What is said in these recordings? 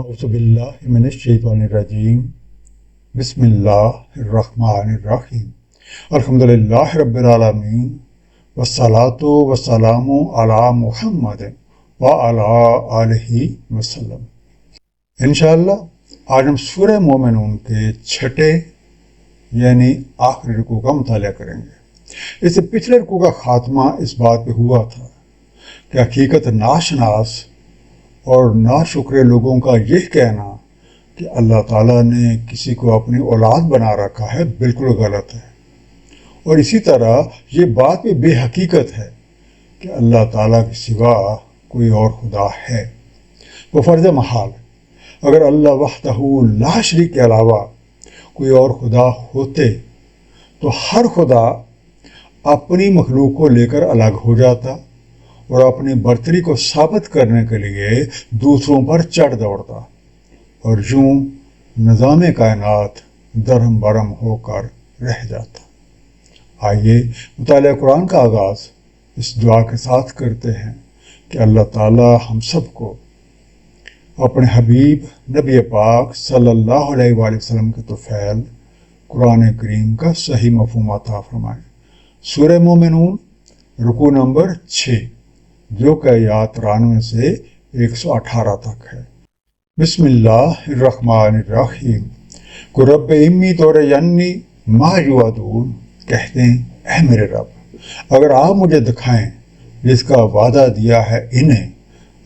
اعوذ باللہ من الشیطان الرجیم بسم اللہ الرحمن الرحیم الحمدللہ رب العالمین والصلاة والسلام علی محمد وعلی آلہ وسلم۔ انشاءاللہ آج ہم سورہ مومنون کے چھٹے یعنی آخری رکوع کا مطالعہ کریں گے۔ اس سے پچھلے رکوع کا خاتمہ اس بات پہ ہوا تھا کہ حقیقت ناشناس اور ناشکر لوگوں کا یہ کہنا کہ اللہ تعالیٰ نے کسی کو اپنی اولاد بنا رکھا ہے بالکل غلط ہے، اور اسی طرح یہ بات بھی بے حقیقت ہے کہ اللہ تعالیٰ کے سوا کوئی اور خدا ہے۔ وہ فرض محال اگر اللہ وحدہ لا شریک کے علاوہ کوئی اور خدا ہوتے تو ہر خدا اپنی مخلوق کو لے کر الگ ہو جاتا اور اپنی برتری کو ثابت کرنے کے لیے دوسروں پر چڑھ دوڑتا، اور یوں نظام کائنات درہم برہم ہو کر رہ جاتا۔ آئیے مطالعہ قرآن کا آغاز اس دعا کے ساتھ کرتے ہیں کہ اللہ تعالی ہم سب کو اپنے حبیب نبی پاک صلی اللہ علیہ وآلہ وسلم کے طفیل قرآن کریم کا صحیح مفہوم عطا فرمائے۔ سورہ مومنون رکوع نمبر 6 جو کہ آیات 93 سے 118 تک ہے۔ بسم اللہ الرحمن الرحیم۔ کو رب امی تورینی ما یوعدون، کہتے ہیں اے میرے رب اگر آپ مجھے دکھائیں جس کا وعدہ دیا ہے انہیں،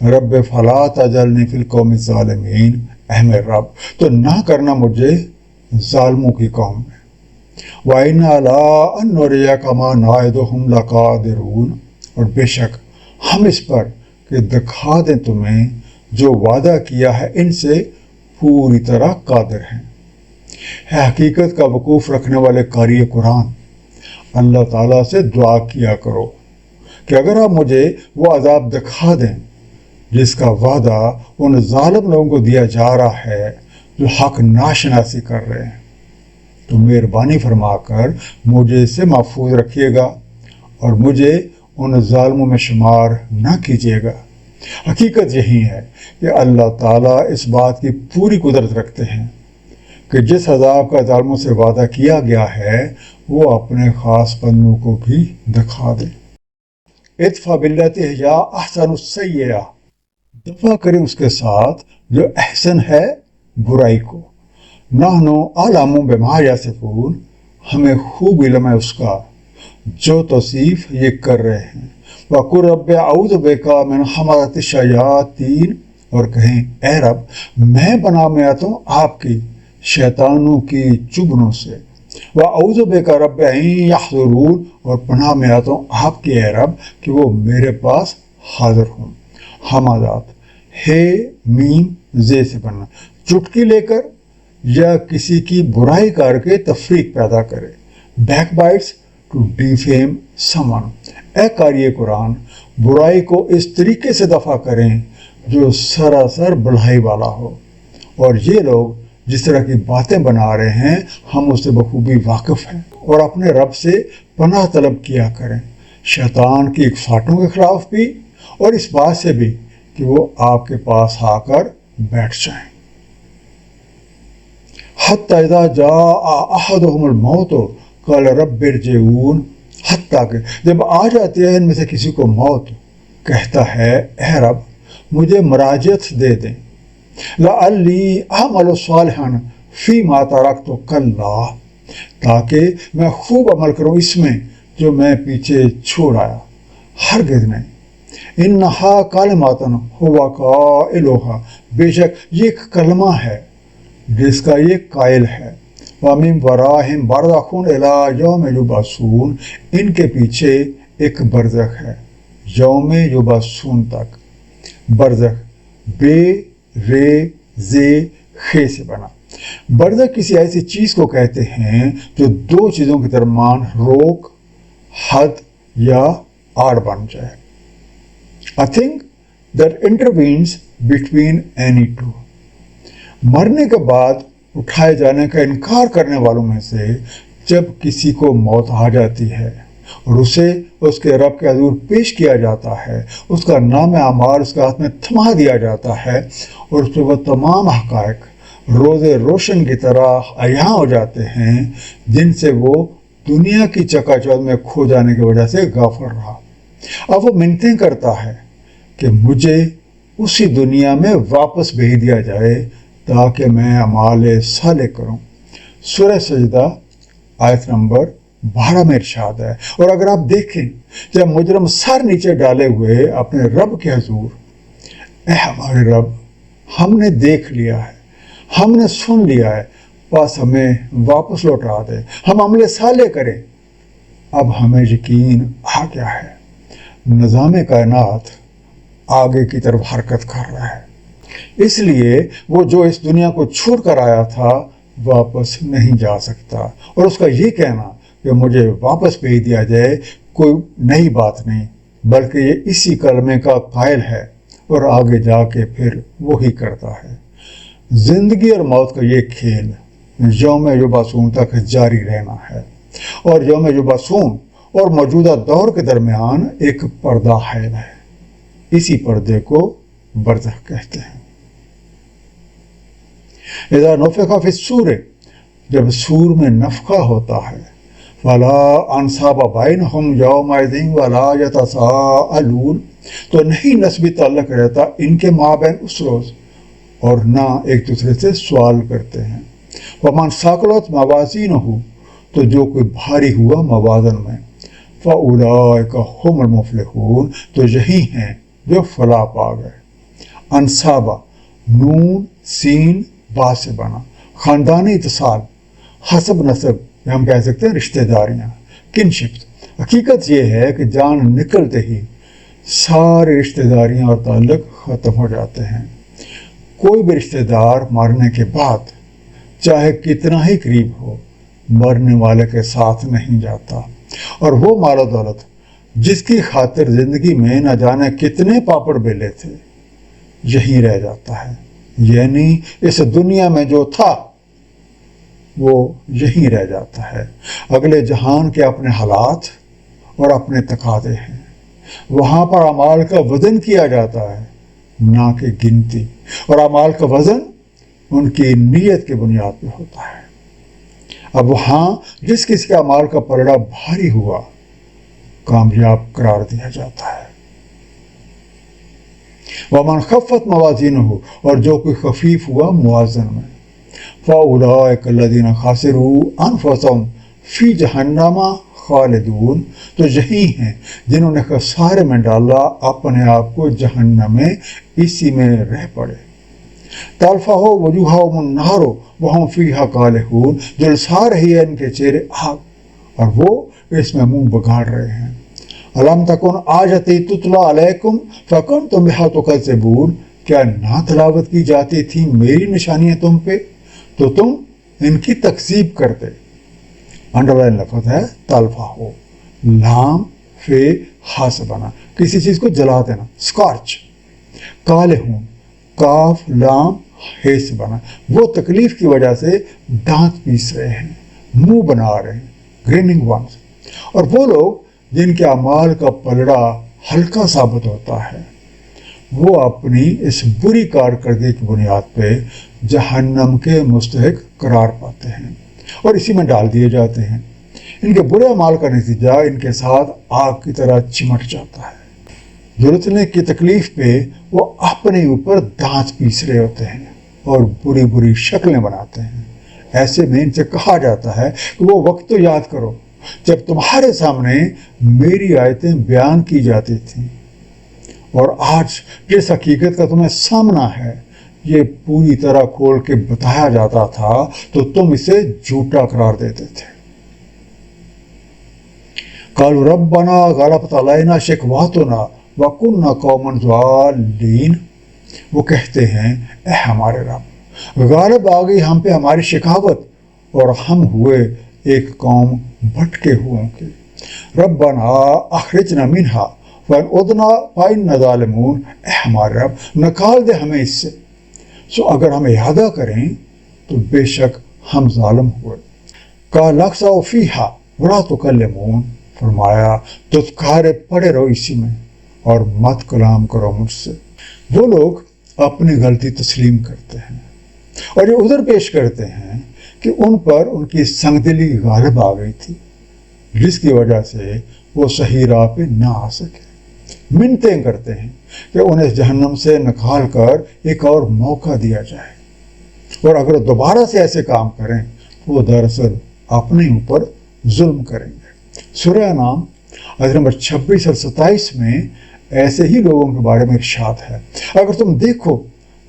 رب فلا تجعلنی فی القوم الظالمین، اے میرے رب تو نہ کرنا مجھے ظالموں کی قوم میں۔ وَإِنَّا لَا أَن نُرِيَكَ مَا نَعِدُهُمْ لَقَادِرُونَ، اور بے شک ہم اس پر کہ دکھا دیں تمہیں جو وعدہ کیا ہے ان سے پوری طرح قادر ہیں۔ ہے حقیقت کا وقوف رکھنے والے قاری قرآن، اللہ تعالیٰ سے دعا کیا کرو کہ اگر آپ مجھے وہ عذاب دکھا دیں جس کا وعدہ ان ظالم لوگوں کو دیا جا رہا ہے جو حق ناشناسی کر رہے ہیں، تو مہربانی فرما کر مجھے اس سے محفوظ رکھیے گا اور مجھے ان ظالموں میں شمار نہ کیجیے گا۔ حقیقت یہی ہے کہ اللہ تعالیٰ اس بات کی پوری قدرت رکھتے ہیں کہ جس عذاب کا ظالموں سے وعدہ کیا گیا ہے وہ اپنے خاص بندوں کو بھی دکھا دے۔ ادفع باللتی ہی احسن السیئہ، دفع کریں اس کے ساتھ جو احسن ہے برائی کو۔ نحن اعلم بما یصفون، ہمیں خوب علم ہے اس کا جو توصیف یہ کر رہے ہیں۔ وَقُلْ رَبِّ أَعُوذُ بِكَ مِنْ حَمَزَةِ الشَّيَاطِينِ، اور کہیں اے رب میں پناہ میں آتا ہوں آپ کی شیطانوں کی چبھنوں سے۔ وَأَعُوذُ بِكَ رَبِّ أَن يَحْضُرُونِ، اور پناہ میں آتا ہوں آپ کی اے رب کہ وہ میرے پاس حاضر ہوں۔ حمزات ہے میم زے سے بننا، چٹکی لے کر یا کسی کی برائی کر کے تفریق پیدا کرے۔ بیک بائٹس ٹو ڈیفیم سمن، اے قاری قرآن برائی کو اس طریقے سے دفع کریں جو سراسر بڑھائی والا ہو، اور یہ لوگ جس طرح کی باتیں بنا رہے ہیں ہم اس سے بخوبی واقف ہیں، اور اپنے رب سے پناہ طلب کیا کریں شیطان کی اکساٹوں کے خلاف بھی اور اس بات سے بھی کہ وہ آپ کے پاس آ کر بیٹھ جائیں۔ حتی اذا جاء احدهم الموت قال رب ارجعون، حتیٰ کہ جب آ جاتی ہے ان میں سے کسی کو موت کہتا ہے اے رب مجھے مراجعت دے دیں۔ لعلی اعمل صالحا فیما ترکت کلا، تاکہ میں خوب عمل کروں اس میں جو میں پیچھے چھوڑ آیا، ہرگز نہیں۔ انہا کلمۃ ہوا قائلھا، بے شک یہ ایک کلمہ ہے جس کا یہ قائل ہے۔ وَمِن وَرَائِهِمْ بَرْزَخٌ إِلَىٰ يَوْمِ يُبْعَثُونَ، ان کے پیچھے ایک برزخ ہے یوم یبعثون تک۔ برزخ بے رے زے خے سے بنا۔ برزخ کسی ایسی چیز کو کہتے ہیں جو دو چیزوں کے درمیان روک، حد یا آڑ بن جائے۔ A thing that intervenes between any two۔ مرنے کے بعد اٹھائے جانے کا انکار کرنے والوں میں سے جب کسی کو موت آ جاتی ہے اور اسے اس کے رب کے حضور پیش کیا جاتا ہے، اس کا نام اعمال اس کے ہاتھ میں تھما دیا جاتا ہے، اور اس پہ وہ تمام حقائق روز روشن کی طرح عیاں ہو جاتے ہیں جن سے وہ دنیا کی چکا چوندھ میں کھو جانے کی وجہ سے غافل رہا۔ اب وہ منتیں کرتا ہے کہ مجھے اسی دنیا میں واپس بھیج دیا جائے تاکہ میں اعمال صالح کروں۔ سورہ سجدہ آیت نمبر 12 میں ارشاد ہے۔ اور اگر آپ دیکھیں جب مجرم سر نیچے ڈالے ہوئے اپنے رب کے حضور، اے ہمارے رب، ہم نے دیکھ لیا ہے، ہم نے سن لیا ہے، بس ہمیں واپس لوٹا دے، ہم عمل صالح کریں۔ اب ہمیں یقین آ گیا ہے، نظام کائنات آگے کی طرف حرکت کر رہا ہے، اس لیے وہ جو اس دنیا کو چھوڑ کر آیا تھا واپس نہیں جا سکتا۔ اور اس کا یہ کہنا کہ مجھے واپس بھیج دیا جائے کوئی نئی بات نہیں، بلکہ یہ اسی کلمے کا قائل ہے اور آگے جا کے پھر وہی کرتا ہے۔ زندگی اور موت کا یہ کھیل یوم یبعثون تک جاری رہنا ہے، اور یوم یبعثون اور موجودہ دور کے درمیان ایک پردہ حائل ہے، اسی پردے کو برزخ کہتے ہیں۔ اذا نفخ فی الصور، جب سور میں نفخہ ہوتا ہے، فلا انصاب بینہم یومئذ ولا یتساءلون، تو نہیں نسبی تعلق رہتا ان کے مابین اس روز، اور نہ ایک دوسرے سے سوال کرتے ہیں۔ ومن ثقلت موازینہ، تو جو کوئی بھاری ہوا موازن میں، فاولئک هم المفلحون، تو یہی ہیں جو فلاح پا گئے۔ انصابہ نون سین با سے بنا، خاندانی اتصال، حسب نسب، ہم کہہ سکتے ہیں رشتہ داریاں، کنشپ۔ حقیقت یہ ہے کہ جان نکلتے ہی سارے رشتہ داریاں اور تعلق ختم ہو جاتے ہیں۔ کوئی بھی رشتہ دار مرنے کے بعد چاہے کتنا ہی قریب ہو، مرنے والے کے ساتھ نہیں جاتا، اور وہ مال و دولت جس کی خاطر زندگی میں نہ جانے کتنے پاپڑ بیلے تھے یہی رہ جاتا ہے، یعنی اس دنیا میں جو تھا وہ یہی رہ جاتا ہے۔ اگلے جہان کے اپنے حالات اور اپنے تقاضے ہیں، وہاں پر اعمال کا وزن کیا جاتا ہے نہ کہ گنتی، اور اعمال کا وزن ان کی نیت کی بنیاد پہ ہوتا ہے۔ اب وہاں جس کسی کا اعمال کا پلڑا بھاری ہوا کامیاب قرار دیا جاتا ہے۔ ومن خفت موازینہ، اور جو کوئی خفیف ہوا موازن میں، فاولئک الذین خسروا انفسهم فی جہنم خالدون، تو یہی ہیں جنہوں نے خسارے میں ڈالا اپنے آپ کو جہنم میں، اسی میں رہ پڑے۔ تلفح وجوہہم النار وہم فیہا کالحون، جلسا رہی ہے ان کے چہرے آگ اور وہ اس میں منہ بگاڑ رہے ہیں۔ الم تکن آیتی تتلی علیکم فکنتم بہا تکذبون، کیا نہ تلاوت کی جاتی تھی میری نشانیاں تم پہ تو تم ان کی تکذیب کرتے۔ انڈرلائن لفظ ہے تلفح، لام فے ہا سے بنا، کسی چیز کو جلا دینا، سکارچ۔ کالحون، کاف لام ہے سے بنا، وہ تکلیف کی وجہ سے دانت پیس رہے ہیں، منہ بنا رہے ہیں، گریننگ ونس۔ اور وہ لوگ جن کے اعمال کا پلڑا ہلکا ثابت ہوتا ہے وہ اپنی اس بری کارکردگی کی بنیاد پہ جہنم کے مستحق قرار پاتے ہیں اور اسی میں ڈال دیے جاتے ہیں۔ ان کے برے اعمال کا نتیجہ ان کے ساتھ آگ کی طرح چمٹ جاتا ہے۔ جلسنے کی تکلیف پہ وہ اپنے اوپر دانت پیس رہے ہوتے ہیں اور بری بری شکلیں بناتے ہیں۔ ایسے میں ان سے کہا جاتا ہے کہ وہ وقت تو یاد کرو جب تمہارے سامنے میری آیتیں بیان کی جاتی تھیں، اور آج جس حقیقت کا تمہیں سامنا ہے یہ پوری طرح کھول کے بتایا جاتا تھا تو تم اسے جھوٹا قرار دیتے تھے۔ قالوا ربنا غلبت علینا شقوتنا وکنا قوما ضالین، وہ کہتے ہیں اے ہمارے رب، غالب آ گئی ہم پہ ہماری شقاوت اور ہم ہوئے ایک قوم بھٹکے ہوئوں کے۔ ربنا اخرجنا منہا وَإِنْ عُدْنَا فَإِنَّا ظَالِمُونَ، اے ہمارے رب نکال دے ہمیں اس سے، سو اگر ہم ارادہ کریں تو بے شک ہم ظالم ہوئے۔ قَالَ اخْسَئُوا فِيهَا وَلَا تُكَلِّمُونَ، فرمایا دھتکارے پڑے رہو اسی میں اور مت کلام کرو مجھ سے۔ وہ لوگ اپنی غلطی تسلیم کرتے ہیں اور یہ عذر پیش کرتے ہیں کہ ان پر ان کی سنگدلی غالب آ گئی تھی، جس کی وجہ سے وہ صحیح راہ پہ نہ آ سکے۔ منتیں کرتے ہیں کہ انہیں جہنم سے نکال کر ایک اور موقع دیا جائے، اور اگر دوبارہ سے ایسے کام کریں تو وہ دراصل اپنے اوپر ظلم کریں گے۔ سورہ انعام آیت نمبر 26 اور 27 میں ایسے ہی لوگوں کے بارے میں ارشاد ہے، اگر تم دیکھو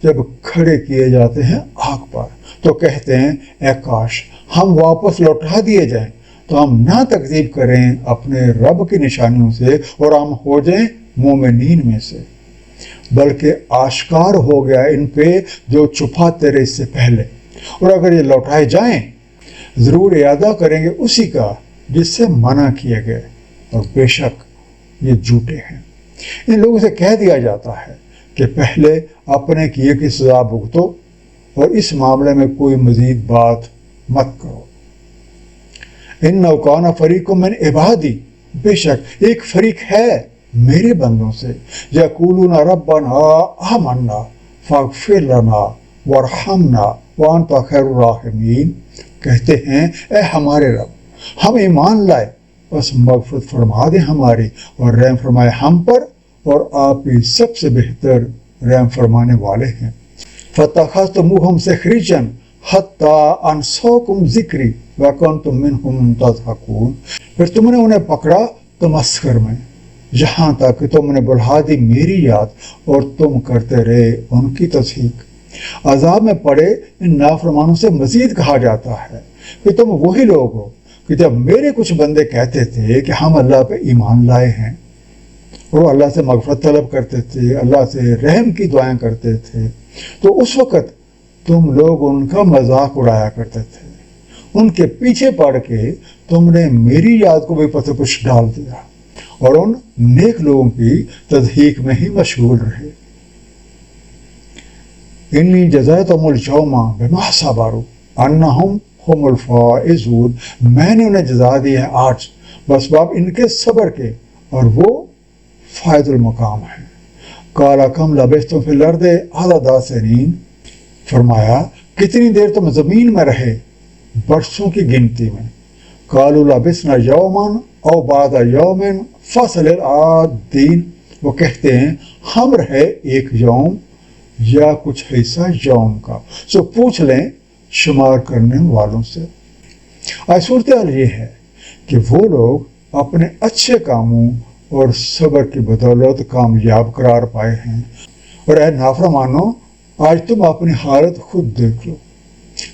جب کھڑے کیے جاتے ہیں آگ پر تو کہتے ہیں اے کاش ہم واپس لوٹا دیے جائیں تو ہم نہ تکذیب کریں اپنے رب کی نشانیوں سے اور ہم ہو جائیں مومنین میں سے، بلکہ آشکار ہو گیا ان پہ جو چھپاتے رہے اس سے پہلے، اور اگر یہ لوٹائے جائیں ضرور اعادہ کریں گے اسی کا جس سے منع کیے گئے، اور بے شک یہ جھوٹے ہیں۔ ان لوگوں سے کہہ دیا جاتا ہے کہ پہلے اپنے کیے کی سزا بھگتو اور اس معاملے میں کوئی مزید بات مت کرو۔ اِنَّهُ كَانَ فَرِيقٌ مِّنْ عِبَادِي، بے شک ایک فریق ہے میرے بندوں سے، يَقُولُونَ رَبَّنَا آمَنَّا فَاغْفِرْ لَنَا وَارْحَمْنَا وَأَنْتَ خَيْرُ الرَّاحِمِينَ، کہتے ہیں اے ہمارے رب ہم ایمان لائے بس مغفرت فرما دیں ہماری اور رحم فرمائے ہم پر، اور آپ ہی سب سے بہتر رحم فرمانے والے ہیں۔ فَاتَّخَذْتُمُوهُمْ سِخْرِيًّا حَتَّىٰ أَنسَوْكُمْ ذِكْرِي وَكُنْتُمْ مِنْهُمْ تَضْحَكُونَ، پھر تم نے انہیں پکڑا تمسخر میں جہاں تک کہ تم نے بلہا دی میری یاد اور تم کرتے رہے ان کی تضحیک۔ عذاب میں پڑے ان نافرمانوں سے مزید کہا جاتا ہے کہ تم وہی لوگ ہو کہ جب میرے کچھ بندے کہتے تھے کہ ہم اللہ پہ ایمان لائے ہیں، اور اللہ سے مغفرت طلب کرتے تھے، اللہ سے رحم کی دعائیں کرتے تھے، تو اس وقت تم لوگ ان کا مذاق اڑایا کرتے تھے، ان کے پیچھے پڑ کے تم نے میری یاد کو بھی پتہ پوش ڈال دیا اور ان نیک لوگوں کی تضحیک میں ہی مشغول رہے۔ انی جزیتہم اليوم بما صبروا انہم ہم الفائزون، میں نے انہیں جزا دی ہے آج بس باب ان کے صبر کے اور وہ فائز المقام ہیں۔ قال کم لبثتم فی الارض عدد سنین، فرمایا کتنی دیر تم زمین میں رہے برسوں کی گنتی میں۔ قالوا لبثنا یوما او بعد یوم فصل العادین، وہ کہتے ہیں ہم رہے ایک یوم یا کچھ حصہ یوم کا، سو پوچھ لیں شمار کرنے والوں سے۔ صورتحال یہ ہے کہ وہ لوگ اپنے اچھے کاموں اور صبر کی بدولت کامیاب قرار پائے ہیں، اور اے نافرمانو آج تم اپنی حالت خود دیکھ لو۔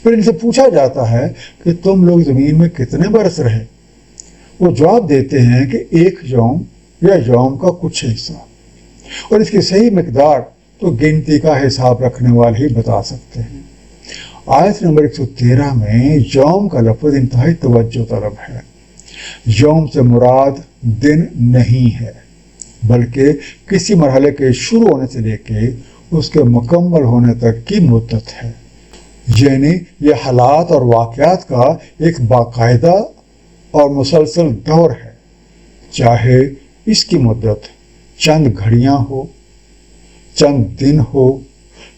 پھر ان سے پوچھا جاتا ہے کہ تم لوگ زمین میں کتنے برس رہے؟ وہ جواب دیتے ہیں کہ ایک یوم یا یوم کا کچھ حصہ، اور اس کی صحیح مقدار تو گنتی کا حساب رکھنے والے ہی بتا سکتے ہیں۔ آیت نمبر 113 میں یوم کا لفظ انتہائی توجہ طلب ہے۔ یوم سے مراد دن نہیں ہے بلکہ کسی مرحلے کے شروع ہونے سے لے کے اس کے مکمل ہونے تک کی مدت ہے، یعنی یہ حالات اور واقعات کا ایک باقاعدہ اور مسلسل دور ہے، چاہے اس کی مدت چند گھڑیاں ہو، چند دن ہو،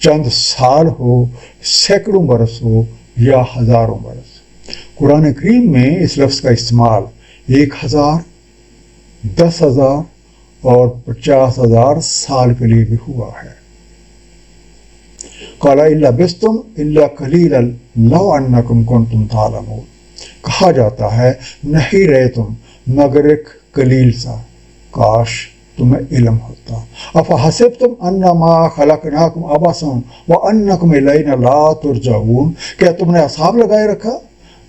چند سال ہو، سینکڑوں برس ہو یا ہزاروں برس۔ قرآن کریم میں اس لفظ کا استعمال 1000، 10,000 اور 50,000 سال کے لیے بھی ہوا ہے۔ قَالَ إِن لَبِثْتُمْ إِلَّا قَلِيلًا لَوْ أَنَّكُمْ كُنْتُمْ تَعْلَمُونَ، کہا جاتا ہے نہیں رہے تم مگر ایک قلیل سا، کاش تمہیں علم ہوتا۔ افحسبتم انما خلقناکم عبثا وانکم الینا لا ترجعون، کیا تم نے حساب لگائے رکھا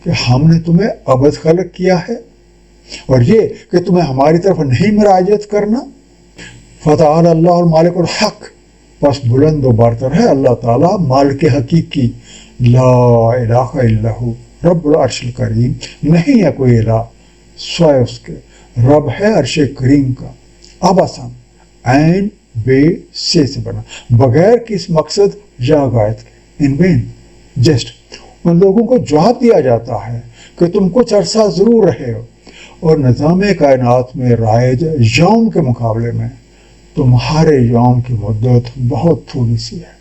کہ ہم نے تمہیں عبث خلق کیا ہے اور یہ کہ تمہیں ہماری طرف نہیں مراجعت کرنا؟ فتعالی اللہ المالک الحق، پس بلند و برتر ہے اللہ تعالیٰ مالک حقیقی، لا الہ الا ہو رب العرش الکریم، نہیں ہے کوئی الہ سوائے اس کے، رب ہے عرش کریم کا۔ عبثاً عین بے سے بنا، بغیر کس مقصد یا غایت کے، ان وین، جسٹ۔ ان لوگوں کو جواب دیا جاتا ہے کہ تم کچھ عرصہ ضرور رہے ہو اور نظام کائنات میں رائج یوم کے مقابلے میں تمہارے یوم کی مدت بہت تھوڑی سی ہے۔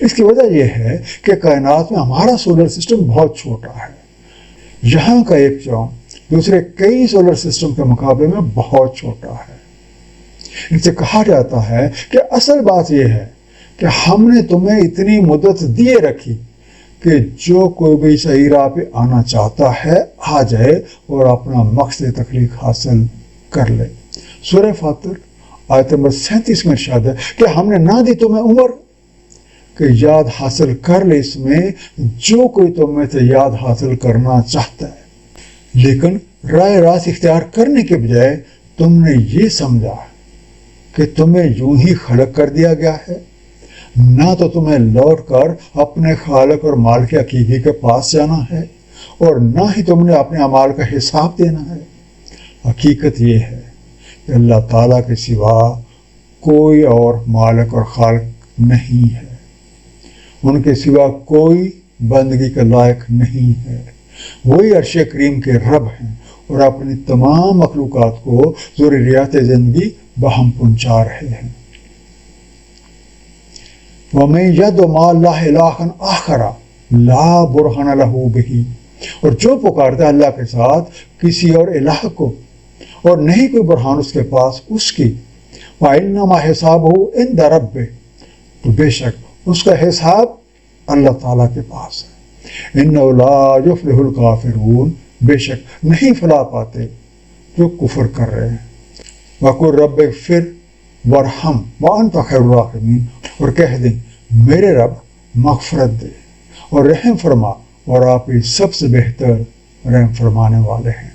اس کی وجہ یہ ہے کہ کائنات میں ہمارا سولر سسٹم بہت چھوٹا ہے۔ یہاں کا ایک یوم دوسرے کئی سولر سسٹم کے مقابلے میں بہت چھوٹا ہے۔ ان سے کہا جاتا ہے کہ اصل بات یہ ہے کہ ہم نے تمہیں اتنی مدت دیے رکھی کہ جو کوئی بھی صحیح راہ پہ آنا چاہتا ہے آ جائے اور اپنا مقصد تخلیق حاصل کر لے۔ سورہ فاطر آیت نمبر 37 میں ارشاد ہے کہ ہم نے نہ دی تمہیں عمر کہ یاد حاصل کر لے اس میں جو کوئی تم میں سے یاد حاصل کرنا چاہتا ہے، لیکن رائے راست اختیار کرنے کے بجائے تم نے یہ سمجھا کہ تمہیں یوں ہی خلق کر دیا گیا ہے، نہ تو تمہیں لوٹ کر اپنے خالق اور مالک حقیقی کے پاس جانا ہے اور نہ ہی تم نے اپنے اعمال کا حساب دینا ہے۔ حقیقت یہ ہے کہ اللہ تعالیٰ کے سوا کوئی اور مالک اور خالق نہیں ہے، ان کے سوا کوئی بندگی کے لائق نہیں ہے۔ وہی عرش کریم کے رب ہیں اور اپنی تمام مخلوقات کو ضروریات زندگی بہم پہنچا رہے ہیں۔ وَمَن يَدْعُ مَعَ اللَّهِ إِلَٰهًا آخَرَ لَا بُرْهَانَ لَهُ بِهِ، اور جو پکارتا ہے اللہ کے ساتھ کسی اور الہ کو اور نہیں کوئی برہان اس کے پاس اس کی، وَإِنَّمَا حِسَابُهُ عِندَ رَبِّهِ، تو بے شک اس کا حساب اللہ تعالیٰ کے پاس ہے۔ إِنَّهُ لَا يُفْلِحُ الْكَافِرُونَ، بے شک نہیں فلاح پاتے جو کفر کر رہے ہیں۔ وَقُلْ رَبِّ اغْفِرْ وَارْحَمْ وَأَنْتَ خَيْرُ الرَّاحِمِينَ، اور کہہ دیں میرے رب مغفرت دے اور رحم فرما اور آپ ہی سب سے بہتر رحم فرمانے والے ہیں۔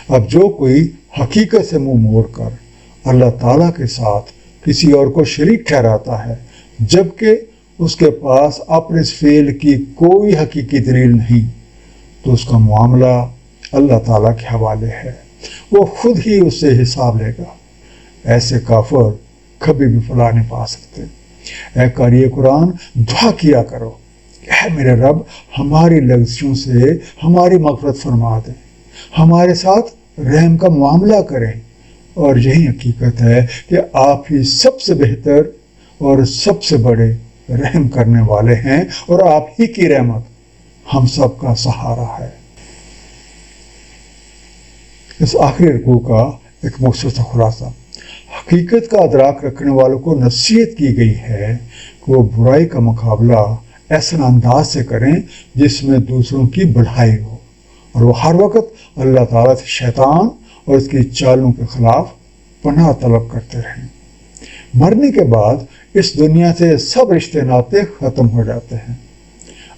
اب جو کوئی حقیقت سے منہ موڑ کر اللہ تعالیٰ کے ساتھ کسی اور کو شریک ٹھہراتا ہے جبکہ اس کے پاس اپنے اس فعل کی کوئی حقیقی دلیل نہیں، تو اس کا معاملہ اللہ تعالیٰ کے حوالے ہے، وہ خود ہی اس سے حساب لے گا۔ ایسے کافر کبھی بھی فلاح نہیں پا سکتے۔ اے قاری قرآن، دعا کیا کرو کہ اے میرے رب ہماری لغزشوں سے ہماری مغفرت فرما دیں، ہمارے ساتھ رحم کا معاملہ کریں، اور یہی حقیقت ہے کہ آپ ہی سب سے بہتر اور سب سے بڑے رحم کرنے والے ہیں، اور آپ ہی کی رحمت ہم سب کا سہارا ہے۔ اس آخری رکوع کا ایک مختصر خلاصہ، حقیقت کا ادراک رکھنے والوں کو نصیحت کی گئی ہے کہ وہ برائی کا مقابلہ ایسا انداز سے کریں جس میں دوسروں کی بڑھائی ہو، اور وہ ہر وقت اللہ تعالیٰ سے شیطان اور اس کی چالوں کے خلاف پناہ طلب کرتے رہیں۔ مرنے کے بعد اس دنیا سے سب رشتے ناطے ختم ہو جاتے ہیں۔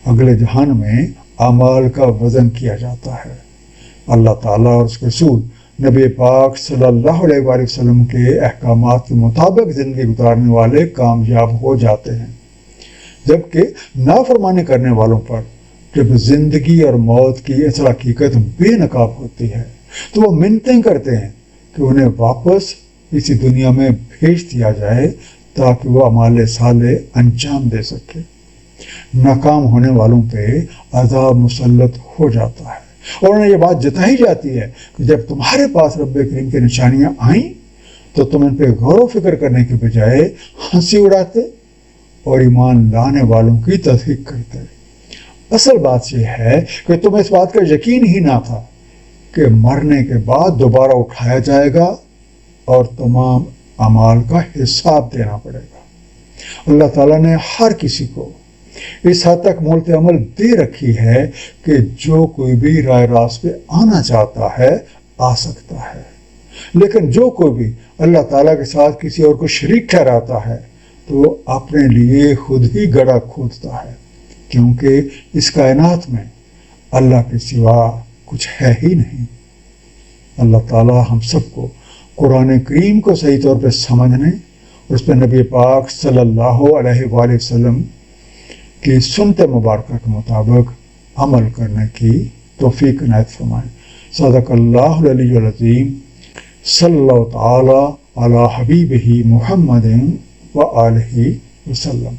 اگلے جہان میں اعمال کا وزن کیا جاتا ہے۔ اللہ تعالیٰ اور اس کے رسول نبی پاک صلی اللہ علیہ وآلہ وسلم کے احکامات کے مطابق زندگی گزارنے والے کامیاب ہو جاتے ہیں، جبکہ نافرمانی کرنے والوں پر جب زندگی اور موت کی اصل حقیقت بے نقاب ہوتی ہے تو وہ منتیں کرتے ہیں کہ انہیں واپس اسی دنیا میں بھیج دیا جائے تاکہ وہ اعمال صالح انجام دے سکے۔ ناکام ہونے والوں پہ عذاب مسلط ہو جاتا ہے، اور انہیں یہ بات جتائی جاتی ہے کہ جب تمہارے پاس رب کریم کی نشانیاں آئیں تو تم ان پہ غور و فکر کرنے کے بجائے ہنسی اڑاتے اور ایمان لانے والوں کی تصدیق کرتے۔ اصل بات یہ ہے کہ تمہیں اس بات کا یقین ہی نہ تھا کہ مرنے کے بعد دوبارہ اٹھایا جائے گا اور تمام اعمال کا حساب دینا پڑے گا۔ اللہ تعالیٰ نے ہر کسی کو اس حد تک مہلت عمل دے رکھی ہے کہ جو کوئی بھی رائے راست پہ آنا چاہتا ہے آ سکتا ہے، لیکن جو کوئی بھی اللہ تعالیٰ کے ساتھ کسی اور کو شریک ٹھہراتا ہے تو وہ اپنے لیے خود ہی گڑھا کھودتا ہے، کیونکہ اس کائنات میں اللہ کے سوا کچھ ہے ہی نہیں۔ اللہ تعالیٰ ہم سب کو قرآن کریم کو صحیح طور پہ سمجھنے اور اس پہ نبی پاک صلی اللہ علیہ وآلہ وسلم کی سنت مبارکہ کے مطابق عمل کرنے کی توفیق عنایت فرمائے۔ صدق اللہ العلی العظیم، صلی اللہ تعالی علی حبیبہ محمد و آلہ وسلم۔